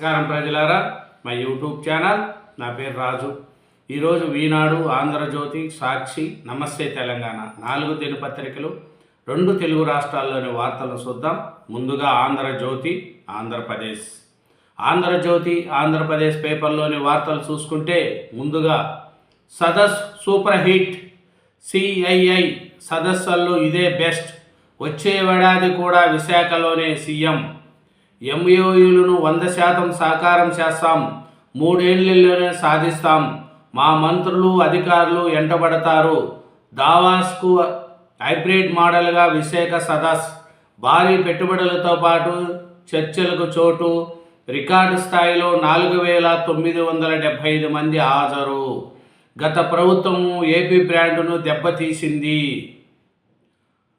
నమస్కారం ప్రజలారా, మా యూట్యూబ్ ఛానల్. నా పేరు రాజు. ఈరోజు ఈనాడు, ఆంధ్రజ్యోతి, సాక్షి, నమస్తే తెలంగాణ 4 దినపత్రికలు 2 తెలుగు రాష్ట్రాల్లోని వార్తలను చూద్దాం. ముందుగా ఆంధ్రజ్యోతి, ఆంధ్రప్రదేశ్ పేపర్లోని వార్తలు చూసుకుంటే, ముందుగా సదస్ సూపర్ హిట్, సిఐఐ సదస్సుల్లో ఇదే బెస్ట్, వచ్చే ఏడాది కూడా విశాఖలోనే సీఎం, ఎంఓయూలను 100% సాకారం చేస్తాం, 3 ఏళ్లలోనే సాధిస్తాం, మా మంత్రులు అధికారులు ఎంటబడతారు, దావాస్కు హైబ్రిడ్ మోడల్గా విశాఖ సదస్, భారీ పెట్టుబడులతో పాటు చర్చలకు చోటు, రికార్డు స్థాయిలో 4,975 మంది హాజరు, గత ప్రభుత్వం ఏపీ బ్రాండ్ను దెబ్బతీసింది,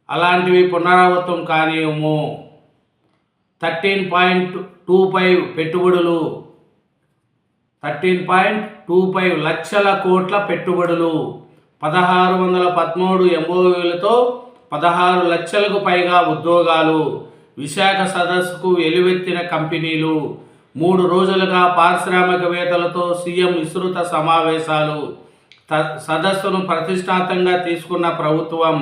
అలాంటివి పునరావృతం కానివ్వము, 13.25 పెట్టుబడులు, 13.25 లక్షల కోట్ల పెట్టుబడులు, 1613 ఎంఓయూలతో 16 లక్షలకు పైగా ఉద్యోగాలు, విశాఖ సదస్సుకు వెలువెత్తిన కంపెనీలు, 3 రోజులుగా పారిశ్రామికవేత్తలతో సీఎం విస్తృత సమావేశాలు, సదస్సును ప్రతిష్టాత్మకంగా తీసుకున్న ప్రభుత్వం,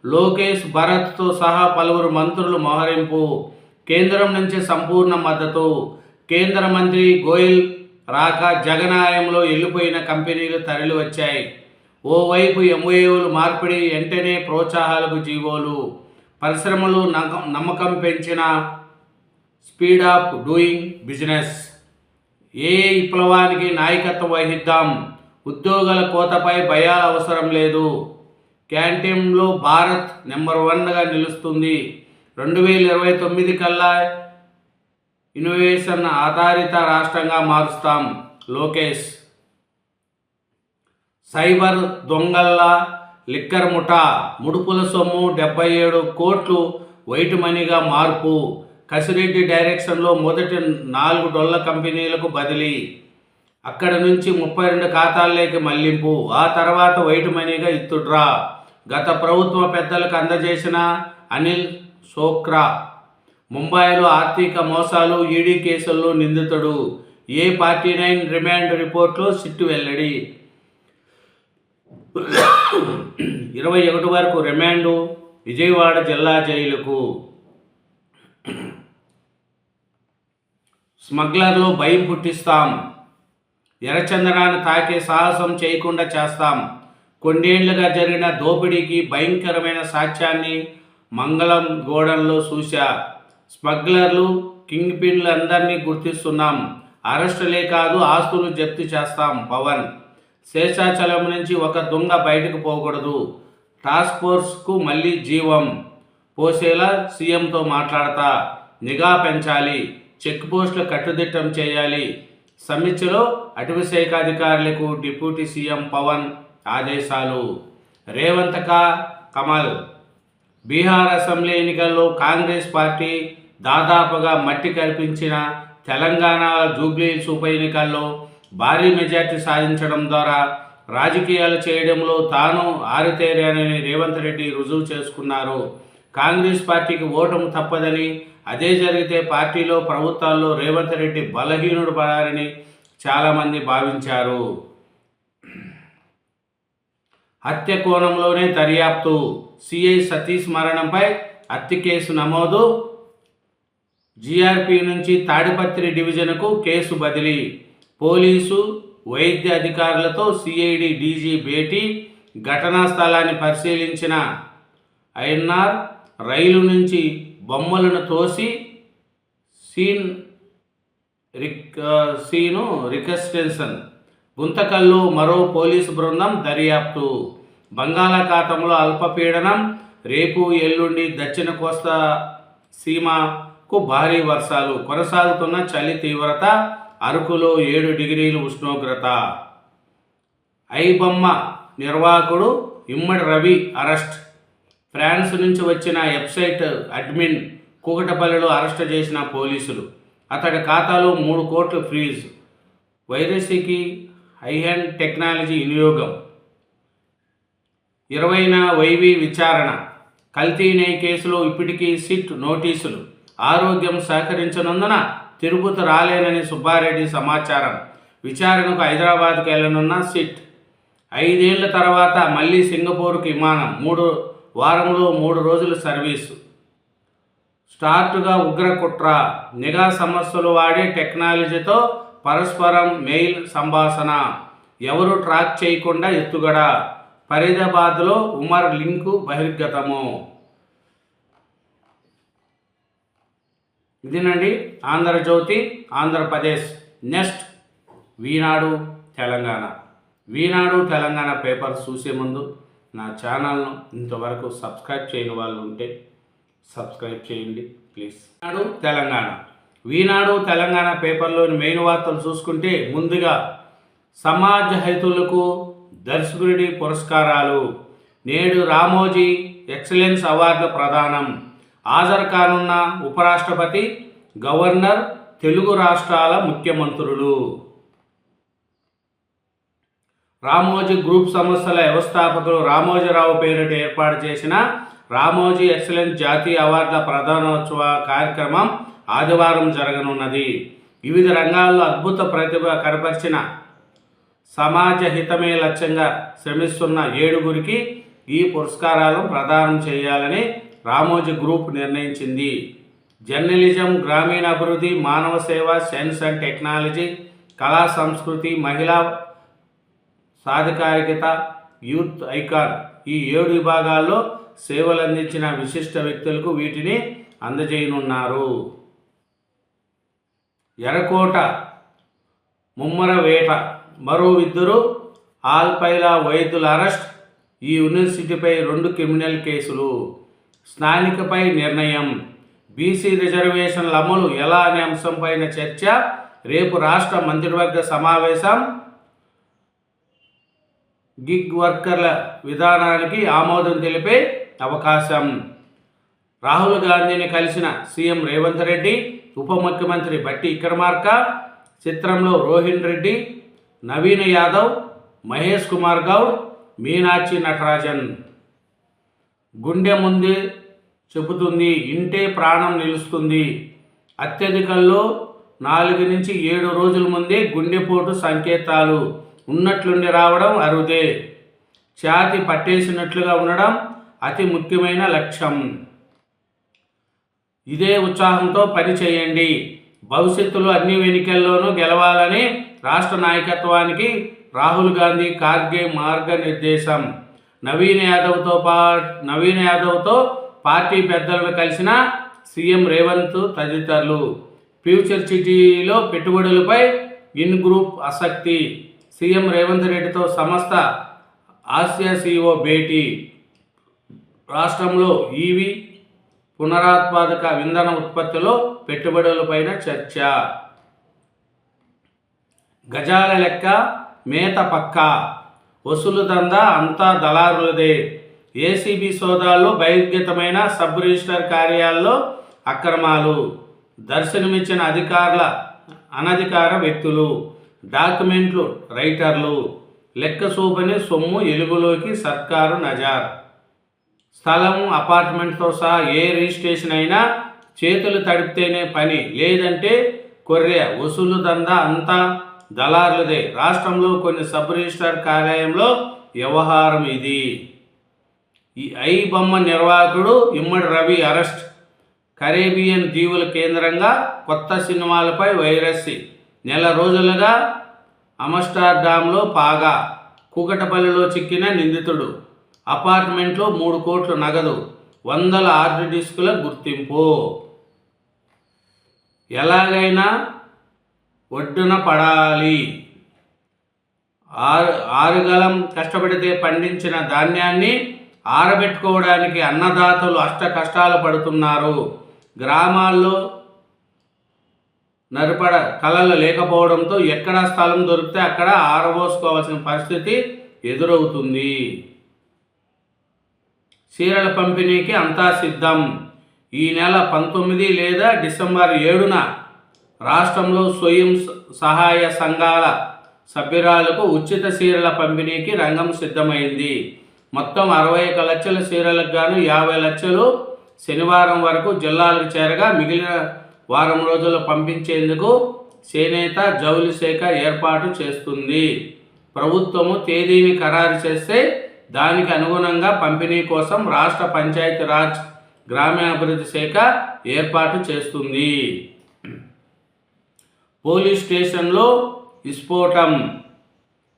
లోకేష్ భరత్తో సహా పలువురు మంత్రులు మోహరింపు, కేంద్రం నుంచి సంపూర్ణ మద్దతు, కేంద్ర మంత్రి గోయల్ రాక జగనాయంలో వెళ్ళిపోయిన కంపెనీలు తరలి వచ్చాయి, ఓవైపు ఎంఓయూలు మార్పిడి, వెంటనే ప్రోత్సాహాలకు జీవోలు, పరిశ్రమలు నమ్మకం పెంచిన స్పీడ్ ఆఫ్ డూయింగ్ బిజినెస్, ఏ విప్లవానికి నాయకత్వం వహిద్దాం, ఉద్యోగుల కోతపై భయాల అవసరం లేదు, క్యాంటీన్లో భారత్ నెంబర్ 1గా నిలుస్తుంది, 2029 కల్లా ఇన్నోవేషన్ ఆధారిత రాష్ట్రంగా మారుస్తాం, లోకేష్, సైబర్ దొంగల్ల లిక్కర్ ముఠా, ముడుపుల సొమ్ము 77 కోట్లు వైట్ మనీగా మార్పు, కసిరెడ్డి డైరెక్షన్లో మొదటి 4 డొల్ల కంపెనీలకు బదిలీ, అక్కడి నుంచి 32 ఖాతాల్లోకి మళ్లింపు, ఆ తర్వాత వైట్ మనీగా ఇత్తుడ్రా, గత ప్రభుత్వ పెద్దలకు అందజేసిన అనిల్ సోక్రా, ముంబైలో ఆర్థిక మోసాలు ఈడీ కేసుల్లో నిందితుడు, A49 రిమాండ్ రిపోర్ట్లో సిట్టు వెల్లడి, 21 వరకు రిమాండు, విజయవాడ జిల్లా జైలుకు, స్మగ్లర్లు భయం పుట్టిస్తాం, ఎర్రచందనాన్ని తాకే సాహసం చేయకుండా చేస్తాం, కొన్నేళ్లుగా జరిగిన దోపిడీకి భయంకరమైన సాక్ష్యాన్ని మంగళం గోడల్లో చూశా, స్మగ్లర్లు కింగ్ పిన్లు అందరినీ గుర్తిస్తున్నాం, అరెస్టులే కాదు ఆస్తులు జప్తు చేస్తాం, పవన్, శేషాచలం నుంచి ఒక దొంగ బయటకు పోకూడదు, టాస్క్ ఫోర్స్కు మళ్ళీ జీవం పోసేలా సీఎంతో మాట్లాడతా, నిఘా పెంచాలి, చెక్ పోస్టులు కట్టుదిట్టం చేయాలి, సమీక్షలో అటవీశాఖ అధికారులకు డిప్యూటీ సీఎం పవన్ ఆదేశాలు, రేవంత్ కమల్, బీహార్ అసెంబ్లీ ఎన్నికల్లో కాంగ్రెస్ పార్టీ దాదాపుగా మట్టి కల్పించిన తెలంగాణ జూబ్లీహిల్స్ ఉప ఎన్నికల్లో భారీ మెజార్టీ సాధించడం ద్వారా రాజకీయాలు చేయడంలో తాను ఆరితేరానని రేవంత్ రెడ్డి రుజువు చేసుకున్నారు. కాంగ్రెస్ పార్టీకి ఓటమి తప్పదని, అదే జరిగితే పార్టీలో ప్రభుత్వాల్లో రేవంత్ రెడ్డి బలహీనుడు పడారని చాలామంది భావించారు. హత్య కోణంలోనే దర్యాప్తు, సిఐ సతీష్ మరణంపై హత్య కేసు నమోదు, జీఆర్పీ నుంచి తాడిపత్రి డివిజన్కు కేసు బదిలీ, పోలీసు వైద్య అధికారులతో సిఐడి డీజీ భేటీ, ఘటనా స్థలాన్ని పరిశీలించిన ఐఎన్ఆర్, రైలు నుంచి బొమ్మలను తోసి సీను రికన్స్ట్రక్షన్, గుంతకల్లు మరో పోలీసు బృందం దర్యాప్తు, బంగాళాఖాతంలో అల్పపీడనం, రేపు ఎల్లుండి దక్షిణ కోస్తా సీమకు భారీ వర్షాలు, కొనసాగుతున్న చలి తీవ్రత, అరకులో 7 డిగ్రీలు ఉష్ణోగ్రత, ఐబొమ్మ నిర్వాహకుడు ఇమ్మడి రవి అరెస్ట్, ఫ్రాన్స్ నుంచి వచ్చిన వెబ్సైట్ అడ్మిన్ కూకటపల్లిలో అరెస్ట్ చేసిన పోలీసులు, అతడి ఖాతాలో 3 కోట్లు ఫ్రీజ్, వైరసీకి హైహెండ్ టెక్నాలజీ వినియోగం, 20న వైవి విచారణ, కల్తీ నెయ్యి కేసులో ఇప్పటికీ సిట్ నోటీసులు, ఆరోగ్యం సహకరించనందున తిరుపతి రాలేనని సుబ్బారెడ్డి సమాచారం. విచారణకు హైదరాబాద్కు వెళ్లనున్న సిట్. 5 ఏళ్ల తర్వాత మళ్ళీ సింగపూర్కు విమానం. 3 వారంలో 3 రోజుల సర్వీసు. స్టార్ట్గా ఉగ్ర కుట్ర. నిఘా సంస్థలు వాడే టెక్నాలజీతో పరస్పరం మెయిల్ సంభాషణ. ఎవరు ట్రాక్ చేయకుండా ఎత్తుగడ. ఫరీదాబాద్లో ఉమర్ లింకు బహిర్గతము. ఇదేనండి ఆంధ్రజ్యోతి ఆంధ్రప్రదేశ్. నెక్స్ట్ ఈనాడు తెలంగాణ. ఈనాడు తెలంగాణ పేపర్ చూసే ముందు నా ఛానల్ను ఇంతవరకు సబ్స్క్రైబ్ చేయని వాళ్ళు ఉంటే సబ్స్క్రైబ్ చేయండి ప్లీజ్. ఈనాడు తెలంగాణ. ఈనాడు తెలంగాణ పేపర్లోని మెయిన్ వార్తలు చూసుకుంటే ముందుగా సమాజ హైతులకు దర్శకుడి పురస్కారాలు. నేడు రామోజీ ఎక్సలెన్స్ అవార్డుల ప్రదానం. హాజరు కానున్న ఉపరాష్ట్రపతి, గవర్నర్, తెలుగు రాష్ట్రాల ముఖ్యమంత్రులు. రామోజీ గ్రూప్ సంస్థల వ్యవస్థాపకులు రామోజీరావు పేరిట ఏర్పాటు చేసిన రామోజీ ఎక్సలెన్స్ జాతీయ అవార్డుల ప్రధానోత్సవ కార్యక్రమం ఆదివారం జరగనున్నది. వివిధ రంగాల్లో అద్భుత ప్రతిభ కనపరిచిన సమాజ హితమే లక్ష్యంగా శ్రమిస్తున్న 7గురికి ఈ పురస్కారాలను ప్రదానం చేయాలని రామోజీ గ్రూప్ నిర్ణయించింది. జర్నలిజం, గ్రామీణాభివృద్ధి, మానవ సేవ, సైన్స్ అండ్ టెక్నాలజీ, కళా సంస్కృతి, మహిళా సాధికారికత, యూత్ ఐకాన్ ఈ 7 విభాగాల్లో సేవలు అందించిన విశిష్ట వ్యక్తులకు వీటిని అందజేయనున్నారు. ఎర్రకోట ముమ్మర వేట. మరో 2 ఆల్పైలా వైద్యుల అరెస్ట్. ఈ యూనివర్సిటీపై 2 క్రిమినల్ కేసులు. స్థానికపై నిర్ణయం. బీసీ రిజర్వేషన్ల అమలు ఎలా అనే అంశంపైన చర్చ. రేపు రాష్ట్ర మంత్రివర్గ సమావేశం. గిగ్ వర్కర్ల విధానానికి ఆమోదం తెలిపే అవకాశం. రాహుల్ గాంధీని కలిసిన సీఎం రేవంత్ రెడ్డి, ఉప ముఖ్యమంత్రి బట్టి విక్రమార్క. చిత్రంలో రోహిన్ రెడ్డి, నవీన్ యాదవ్, మహేష్ కుమార్ గౌడ్, మీనాక్షి నటరాజన్. గుండె ముందే చెబుతుంది, ఇంటే ప్రాణం నిలుస్తుంది. అత్యధికంలో 4 నుంచి 7 రోజుల ముందే గుండెపోటు సంకేతాలు ఉన్నట్లుండి రావడం అరుదే. ఛాతి పట్టేసినట్లుగా ఉండడం అతి ముఖ్యమైన లక్ష్యం. ఇదే ఉత్సాహంతో పని చేయండి. భవిష్యత్తులో అన్ని ఎన్నికల్లోనూ గెలవాలని రాష్ట్ర నాయకత్వానికి రాహుల్ గాంధీ, ఖార్గే మార్గనిర్దేశం. నవీన్ యాదవ్తో పార్టీ పెద్దలను కలిసిన సీఎం రేవంత్ తదితరులు. ఫ్యూచర్ సిటీలో పెట్టుబడులపై ఇన్ గ్రూప్ ఆసక్తి. సీఎం రేవంత్ రెడ్డితో సంస్థ ఆసియా సిఇఓ భేటీ. రాష్ట్రంలో ఈవీ పునరుత్పాదక ఇంధన ఉత్పత్తిలో పెట్టుబడులపైన చర్చ. గజాల లెక్క మేత పక్కా. వసూలు దందా అంతా దళారులదే. ఏసీబీ సోదాల్లో బహిర్గతమైన సబ్ రిజిస్టర్ కార్యాలయాల్లో అక్రమాలు. దర్శనమిచ్చిన అధికారుల అనధికార వ్యక్తులు, డాక్యుమెంట్లు రైటర్లు. లెక్క చూపని సొమ్ము ఎలుగులోకి సర్కారు నజార్. స్థలం, అపార్ట్మెంట్తో సహా ఏ రిజిస్ట్రేషన్ అయినా చేతులు తడిపితేనే పని, లేదంటే కొర్రె. వసూలు దందా అంతా దళారులదే. రాష్ట్రంలో కొన్ని సబ్ రిజిస్టర్ కార్యాలయంలో వ్యవహారం ఇది. ఈ ఐ బొమ్మ నిర్వాహకుడు ఇమ్మడి రవి అరెస్ట్. కరేబియన్ దీవుల కేంద్రంగా కొత్త సినిమాలపై వైరస్. నెల రోజులుగా అమ్స్టర్డామ్లో పాగా. కూకటపల్లిలో చిక్కిన నిందితుడు. అపార్ట్మెంట్లో 3 కోట్ల నగదు, 100 హార్డ్ డిస్కుల గుర్తింపు. ఎలాగైనా ఒడ్డున పడాలి. ఆరుగలం కష్టపడితే పండించిన ధాన్యాన్ని ఆరబెట్టుకోవడానికి అన్నదాతలు అష్ట కష్టాలు పడుతున్నారు. గ్రామాల్లో నరిపడ కళలు లేకపోవడంతో ఎక్కడ స్థలం దొరికితే అక్కడ ఆరబోసుకోవాల్సిన పరిస్థితి ఎదురవుతుంది. చీరల పంపిణీకి అంతా సిద్ధం. ఈ నెల 19 లేదా డిసెంబర్ 7న రాష్ట్రంలో స్వయం సహాయ సంఘాల సభ్యురాలకు ఉచిత చీరల పంపిణీకి రంగం సిద్ధమైంది. మొత్తం 61 లక్షల చీరలకు గాను 50 లక్షలు శనివారం వరకు జిల్లాలకు చేరగా మిగిలిన వారం రోజుల్లో పంపించేందుకు చేనేత జౌళి శాఖ ఏర్పాటు చేస్తుంది. ప్రభుత్వము తేదీని ఖరారు చేస్తే దానికి అనుగుణంగా పంపిణీ కోసం రాష్ట్ర పంచాయతీరాజ్ గ్రామీణాభివృద్ధి శాఖ ఏర్పాటు చేస్తుంది. పోలీస్ స్టేషన్లో విస్ఫోటం.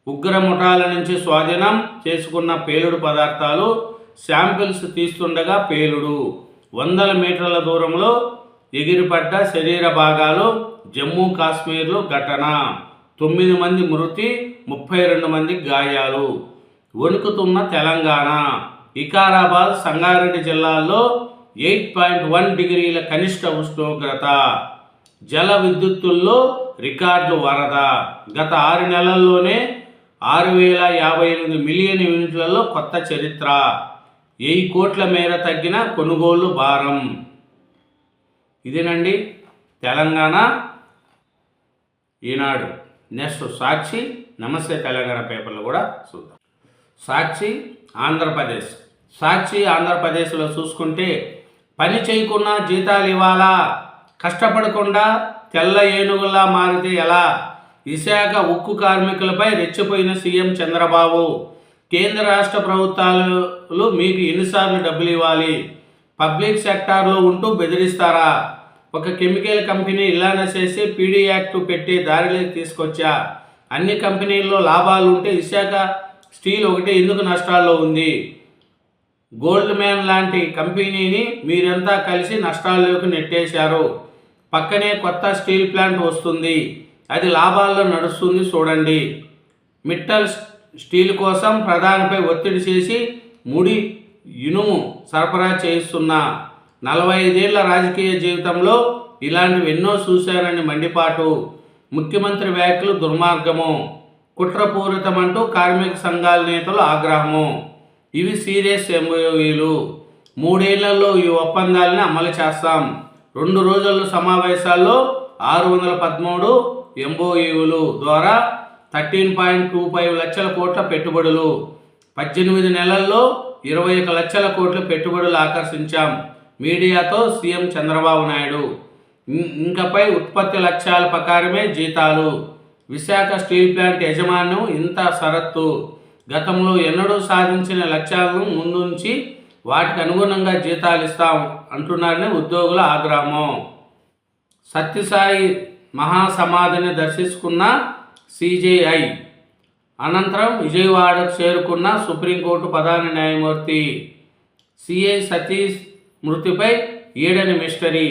ఉగ్ర ముఠాల నుంచి స్వాధీనం చేసుకున్న పేలుడు పదార్థాలు శాంపిల్స్ తీస్తుండగా పేలుడు. 100 మీటర్ల దూరంలో ఎగిరిపడ్డ శరీర భాగాలు. జమ్మూ కాశ్మీర్లో ఘటన. 9 మంది మృతి, 32 మంది గాయాలు. వణుకుతున్న తెలంగాణ. వికారాబాద్, సంగారెడ్డి జిల్లాల్లో 8.1 డిగ్రీల కనిష్ట ఉష్ణోగ్రత. జల విద్యుత్తుల్లో రికార్డు వరద. గత 6 నెలల్లోనే 6,058 మిలియన్ యూనిట్లలో కొత్త చరిత్ర. 1000 కోట్ల మేర తగ్గిన కొనుగోళ్లు భారం. ఇదేనండి తెలంగాణ ఈనాడు. నెక్స్ట్ సాక్షి, నమస్తే తెలంగాణ పేపర్లు కూడా చూద్దాం. సాక్షి ఆంధ్రప్రదేశ్. సాక్షి ఆంధ్రప్రదేశ్లో చూసుకుంటే పని చేయకుండా జీతాలు ఇవ్వాలా, కష్టపడకుండా తెల్ల ఏనుగులా మారితే ఎలా? విశాఖ ఉక్కు కార్మికులపై రెచ్చిపోయిన సీఎం చంద్రబాబు. కేంద్ర రాష్ట్ర ప్రభుత్వాలు మీకు ఎన్నిసార్లు డబ్బులు ఇవ్వాలి? పబ్లిక్ సెక్టార్లో ఉంటూ బెదిరిస్తారా? ఒక కెమికల్ కంపెనీ ఇలానే చేసి పీడీ యాక్ట్ పెట్టి దారిలోకి తీసుకొచ్చా. అన్ని కంపెనీల్లో లాభాలు ఉంటే విశాఖ స్టీల్ ఒకటే ఎందుకు నష్టాల్లో ఉంది? గోల్డ్ మ్యాన్ లాంటి కంపెనీని మీరంతా కలిసి నష్టాల్లోకి నెట్టేశారు. పక్కనే కొత్త స్టీల్ ప్లాంట్ వస్తుంది, అది లాభాల్లో నడుస్తుంది చూడండి. మిట్టల్ స్టీల్ కోసం ప్రధానిపై ఒత్తిడి చేసి ముడి ఇనుము సరఫరా చేయిస్తున్న 45 ఏళ్ల రాజకీయ జీవితంలో ఇలాంటివి ఎన్నో చూశారని మండిపాటు. ముఖ్యమంత్రి వ్యాఖ్యలు దుర్మార్గము, కుట్రపూరితమంటూ కార్మిక సంఘాల నేతలు ఆగ్రహము. ఇవి సీరియస్ ఎంఓయూలు. 3 ఏళ్లలో ఈ ఒప్పందాలను అమలు చేస్తాం. 2 రోజుల సమావేశాల్లో 613 ఎంఓయూలు ద్వారా 13.25 లక్షల కోట్ల పెట్టుబడులు. 18 నెలల్లో 21 లక్షల కోట్ల పెట్టుబడులు ఆకర్షించాం. మీడియాతో సీఎం చంద్రబాబు నాయుడు. ఇంకపై ఉత్పత్తి లక్ష్యాల ప్రకారమే జీతాలు. విశాఖ స్టీల్ ప్లాంట్ యాజమాన్యం ఇంత షరత్తు. గతంలో ఎన్నడూ సాధించిన లక్ష్యాలను ముందుంచి వాటికి అనుగుణంగా జీతాలు ఇస్తాం అంటున్నారని ఉద్యోగుల ఆగ్రహం. సత్యసాయి మహాసమాధిని దర్శించుకున్న సిజేఐ. అనంతరం విజయవాడకు చేరుకున్న సుప్రీంకోర్టు ప్రధాన న్యాయమూర్తి. సిఐ సతీష్ మృతిపై ఈడని మిస్టరీ.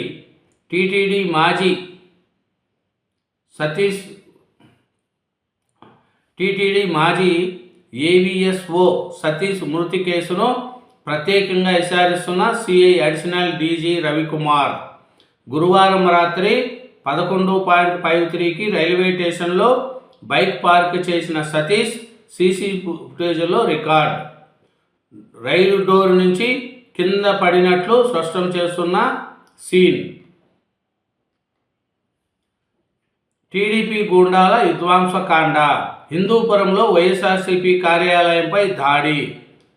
టీటీడీ మాజీ ఏవిఎస్ఓ సతీష్ మృతి కేసును ప్రత్యేకంగా విచారిస్తున్న సిఐ అడిషనల్ డీజీ రవికుమార్. గురువారం రాత్రి 11:53కి రైల్వే స్టేషన్లో బైక్ పార్క్ చేసిన సతీష్ సీసీ ఫుటేజ్లో రికార్డ్. రైలు డోర్ నుంచి కింద పడినట్లు స్పష్టం చేస్తున్న సీన్. టీడీపీ గూండాల విధ్వంసకాండ. హిందూపురంలో వైఎస్ఆర్సీపీ కార్యాలయంపై దాడి.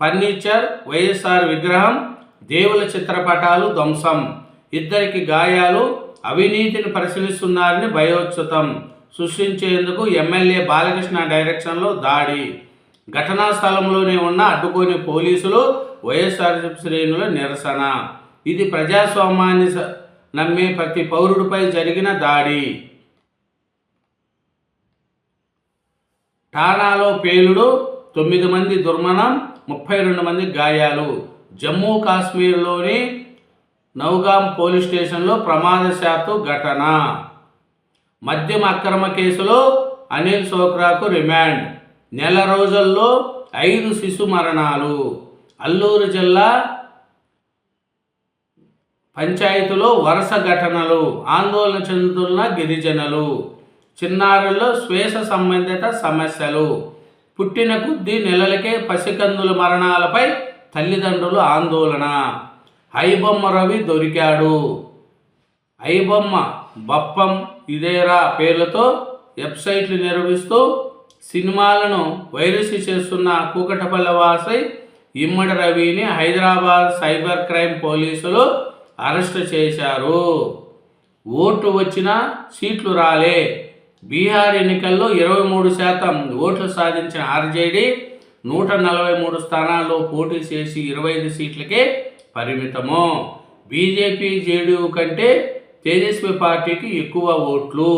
ఫర్నిచర్, వైఎస్ఆర్ విగ్రహం, దేవుల చిత్రపటాలు ధ్వంసం. 2 గాయాలు. అవినీతిని పరిశీలిస్తున్నారని భయోత్సతం సృష్టించేందుకు ఎమ్మెల్యే బాలకృష్ణ డైరెక్షన్లో దాడి. ఘటనా స్థలంలోనే ఉన్న అడ్డుకోని పోలీసులు, వైఎస్ఆర్సీపీ శ్రేణుల నిరసన. ఇది ప్రజాస్వామ్యాన్ని నమ్మే ప్రతి పౌరుడిపై జరిగిన దాడి. ఠానాలో పేలుడు, 9 మంది దుర్మరణం, 32 మంది గాయాలు. జమ్మూ కాశ్మీర్లోని నౌగాం పోలీస్ స్టేషన్లో ప్రమాదశాత్తు ఘటన. మద్యం అక్రమ కేసులో అనిల్ సోక్రాకు రిమాండ్. నెల రోజుల్లో 5 శిశు మరణాలు. అల్లూరు జిల్లా పంచాయతీలో వరుస ఘటనలు. ఆందోళన చెందుతున్న గిరిజనులు. చిన్నారుల్లో శ్వాస సంబంధిత సమస్యలు. పుట్టిన కొద్ది నెలలకే పసికందుల మరణాలపై తల్లిదండ్రులు ఆందోళన. ఐబొమ్మ రవి దొరికాడు. ఐబొమ్మ బప్పం ఇదేరా పేర్లతో వెబ్సైట్లు నిర్వహిస్తూ సినిమాలను వైరసీ చేస్తున్న కూకటపల్లి వాసి ఇమ్మడి రవిని హైదరాబాద్ సైబర్ క్రైమ్ పోలీసులు అరెస్టు చేశారు. ఓట్లు వచ్చినా సీట్లు రాలే. బీహార్ ఎన్నికల్లో 23% ఓట్లు సాధించిన ఆర్జేడీ 143 స్థానాల్లో పోటీ చేసి 25 సీట్లకే పరిమితము. బీజేపీ జేడీయూ కంటే తేజస్వి పార్టీకి ఎక్కువ ఓట్లు.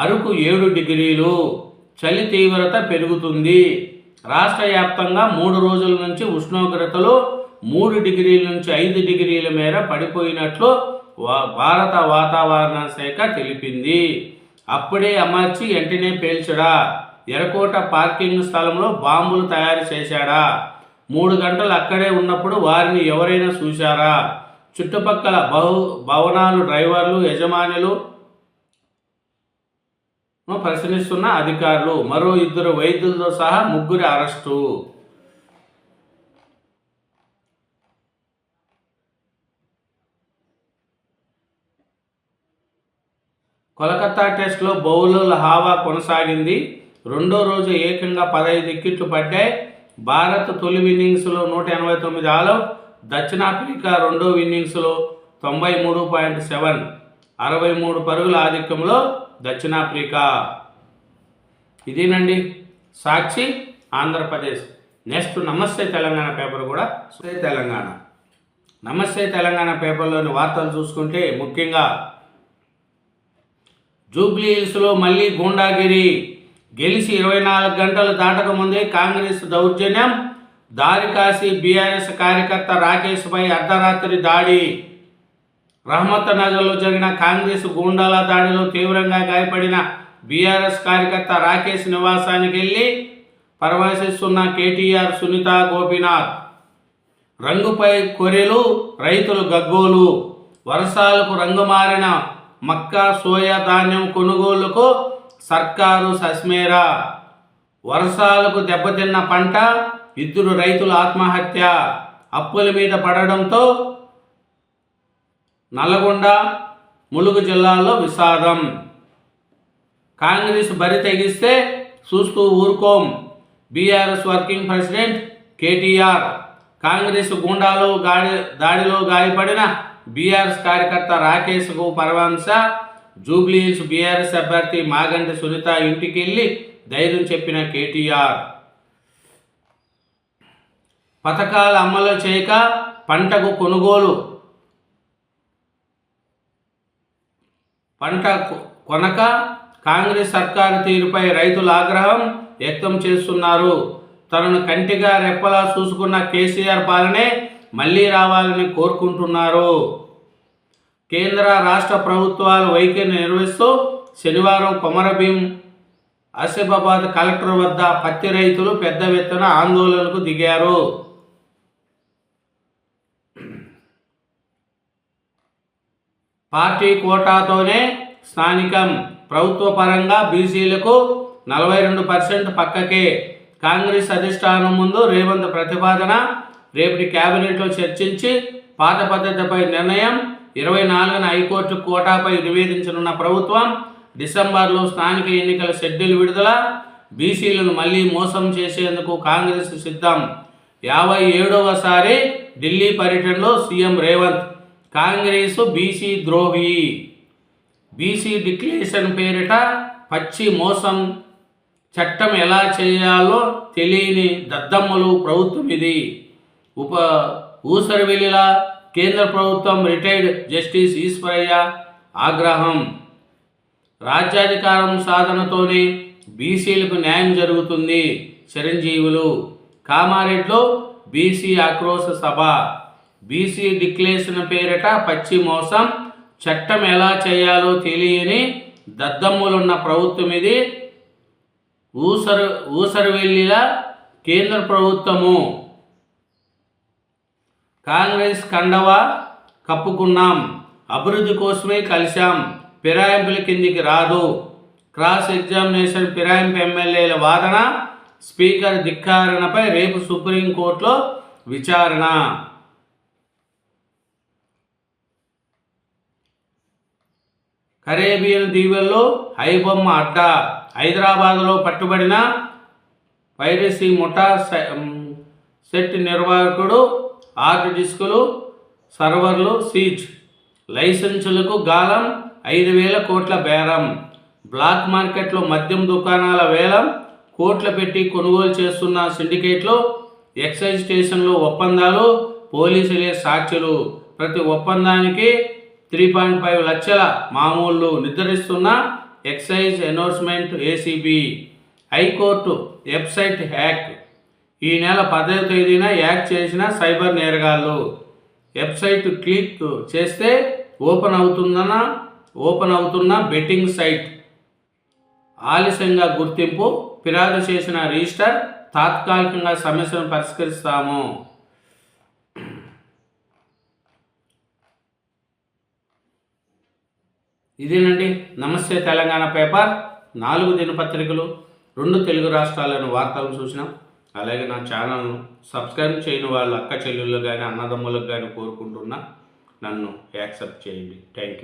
అరకు 7 డిగ్రీలు, చలి తీవ్రత పెరుగుతుంది. రాష్ట్ర వ్యాప్తంగా 3 రోజుల నుంచి ఉష్ణోగ్రతలు 3 డిగ్రీల నుంచి 5 డిగ్రీల మేర పడిపోయినట్లు భారత వాతావరణ శాఖ తెలిపింది. అప్పుడే అమర్చి వెంటనే పేల్చడా? ఎర్రకోట పార్కింగ్ స్థలంలో బాంబులు తయారు చేశాడా? 3 గంటలు అక్కడే ఉన్నప్పుడు వారిని ఎవరైనా చూశారా? చుట్టుపక్కల భవనాలు డ్రైవర్లు యజమానులు ప్రశ్నిస్తున్న అధికారులు. మరో 2 వైద్యులతో సహా 3 అరెస్టు. కోలకత్తా టెస్ట్లో బౌలర్ల హావా కొనసాగింది. రెండో రోజు ఏకంగా 15 వికెట్లు పడ్డాయి. భారత్ తొలి ఇన్నింగ్స్లో 189 ఆలౌట్. దక్షిణాఫ్రికా రెండో ఇన్నింగ్స్లో 93.7 63 పరుగుల ఆధిక్యంలో దక్షిణాఫ్రికా. ఇదేనండి సాక్షి ఆంధ్రప్రదేశ్. నెక్స్ట్ నమస్తే తెలంగాణ పేపర్ కూడా తెలంగాణ. నమస్తే తెలంగాణ పేపర్లోని వార్తలు చూసుకుంటే ముఖ్యంగా జూబ్లీ హిల్స్లో మళ్ళీ గూండాగిరి. గెలిచి 24 గంటలు దాటకముందే కాంగ్రెస్ దౌర్జన్యం. దారి కాసి బీఆర్ఎస్ కార్యకర్త రాకేష్పై అర్ధరాత్రి దాడి. రహమత్ నగర్లో జరిగిన కాంగ్రెస్ గూండాల దాడిలో తీవ్రంగా గాయపడిన బీఆర్ఎస్ కార్యకర్త రాకేష్ నివాసానికి వెళ్ళి పరామర్శిస్తున్న కేటీఆర్, సునీత, గోపీనాథ్. రంగుపై కొర్రెలు, రైతులు గగ్గోలు. వర్షాలకు రంగు మారిన మక్కా, సోయా ధాన్యం కొనుగోలుకు సర్కారు సస్మేరా. వర్షాలకు దెబ్బతిన్న పంట, 2 రైతుల ఆత్మహత్య. అప్పుల మీద పడడంతో నల్గొండ, ములుగు జిల్లాల్లో విషాదం. కాంగ్రెస్ బరి తెగిస్తే చూస్తూ ఊరుకోం. BRS working president KTR. Congress గూండాలో దాడిలో గాయపడిన బీఆర్ఎస్ కార్యకర్త రాకేష్కు పరామర్శ. జూబ్లీహిల్స్ బీఆర్ఎస్ అభ్యర్థి మాగంటి సునీత ఇంటికి వెళ్ళి ధైర్యం చెప్పిన కేటీఆర్. పథకాలు అమలు చేయక పంటకు కొనుగోలు, పంట కొనక కాంగ్రెస్ సర్కారు తీరుపై రైతులు ఆగ్రహం వ్యక్తం చేస్తున్నారు. తనను కంటిగా రెప్పలా చూసుకున్న కేసీఆర్ పాలనే మళ్ళీ రావాలని కోరుకుంటున్నారు. కేంద్ర రాష్ట్ర ప్రభుత్వాలు వైఖరి నిర్వహిస్తూ శనివారం కొమరభీం, ఆసిఫాబాద్ కలెక్టర్ వద్ద పత్తి రైతులు పెద్ద ఎత్తున ఆందోళనకు దిగారు. పార్టీ కోటాతోనే స్థానికం, ప్రభుత్వ పరంగా బీసీలకు 42% పక్కకే. కాంగ్రెస్ అధిష్టానం ముందు రేవంత్ ప్రతిపాదన. రేపటి కేబినెట్లో చర్చించి పాత పద్ధతిపై నిర్ణయం. 24న హైకోర్టు కోటాపై నివేదించనున్న ప్రభుత్వం. డిసెంబర్లో స్థానిక ఎన్నికల షెడ్యూల్ విడుదల. బీసీలను మళ్లీ మోసం చేసేందుకు కాంగ్రెస్ సిద్ధం. 57వసారి ఢిల్లీ పర్యటనలో సీఎం రేవంత్. కాంగ్రెస్ బీసీ ద్రోహి. బీసీ డిక్లరేషన్ పేరిట పచ్చి మోసం. చట్టం ఎలా చేయాలో తెలియని దద్దమ్మలు ప్రభుత్వం ఇది. ఊసరవెల్లిలా కేంద్ర ప్రభుత్వం. రిటైర్డ్ జస్టిస్ ఈశ్వరయ్య ఆగ్రహం. రాజ్యాధికారం సాధనతోనే బీసీలకు న్యాయం జరుగుతుంది. చిరంజీవులు. కామారెడ్డిలో బీసీ ఆక్రోశ సభ. బీసీ డిక్లరేషన్ పేరిట పచ్చి మోసం. చట్టం ఎలా చేయాలో తెలియని దద్దమ్ములున్న ప్రభుత్వం ఇది. ఊసరవెల్లిలా కేంద్ర ప్రభుత్వము. కాంగ్రెస్ కండవా కప్పుకున్నాం, అభివృద్ధి కోసమే కలిశాం, ఫిరాయింపుల కిందికి రాదు. క్రాస్ ఎగ్జామినేషన్ ఫిరాయింపు ఎమ్మెల్యేల వాదన. స్పీకర్ ధిక్కారణపై రేపు సుప్రీంకోర్టులో విచారణ. కరేబియన్ దీవుల్లో ఐబొమ్మ అడ్డా. హైదరాబాద్లో పట్టుబడిన పైరసీ ముఠా సెట్ నిర్వాహకుడు. హార్డ్ డిస్కులు సర్వర్లు సీజ్, లైసెన్సులకు గాలం 5,000 కోట్ల బేరం, బ్లాక్ మార్కెట్లో మద్యం దుకాణాల వేలం, కోట్ల పెట్టి కొనుగోలు చేస్తున్న సిండికేట్లు, ఎక్సైజ్ స్టేషన్లో ఒప్పందాలు, పోలీసులే సాక్షులు, ప్రతి ఒప్పందానికి 3.5 లక్షల మామూళ్ళు, నిద్రిస్తున్న excise enforcement ACB. High court website hack, ఈ నెల 10వ తేదీన హ్యాక్ చేసిన సైబర్ నేరగాళ్ళు. వెబ్సైట్ క్లిక్ చేస్తే ఓపెన్ అవుతున్న బెట్టింగ్ సైట్. ఆలస్యంగా గుర్తింపు, ఫిర్యాదు చేసిన రిజిస్టర్, తాత్కాలికంగా సమస్యను పరిష్కరిస్తాము. ఇదేనండి నమస్తే తెలంగాణ పేపర్. 4 దినపత్రికలు, 2 తెలుగు రాష్ట్రాలను వార్తలను చూసినాం. అలాగే నా ఛానల్ను సబ్స్క్రైబ్ చేయని వాళ్ళు అక్క చెల్లెళ్ళు కానీ అన్నదమ్ములకు కానీ కోరుకుంటున్నా, నన్ను యాక్సెప్ట్ చేయండి. Thank you.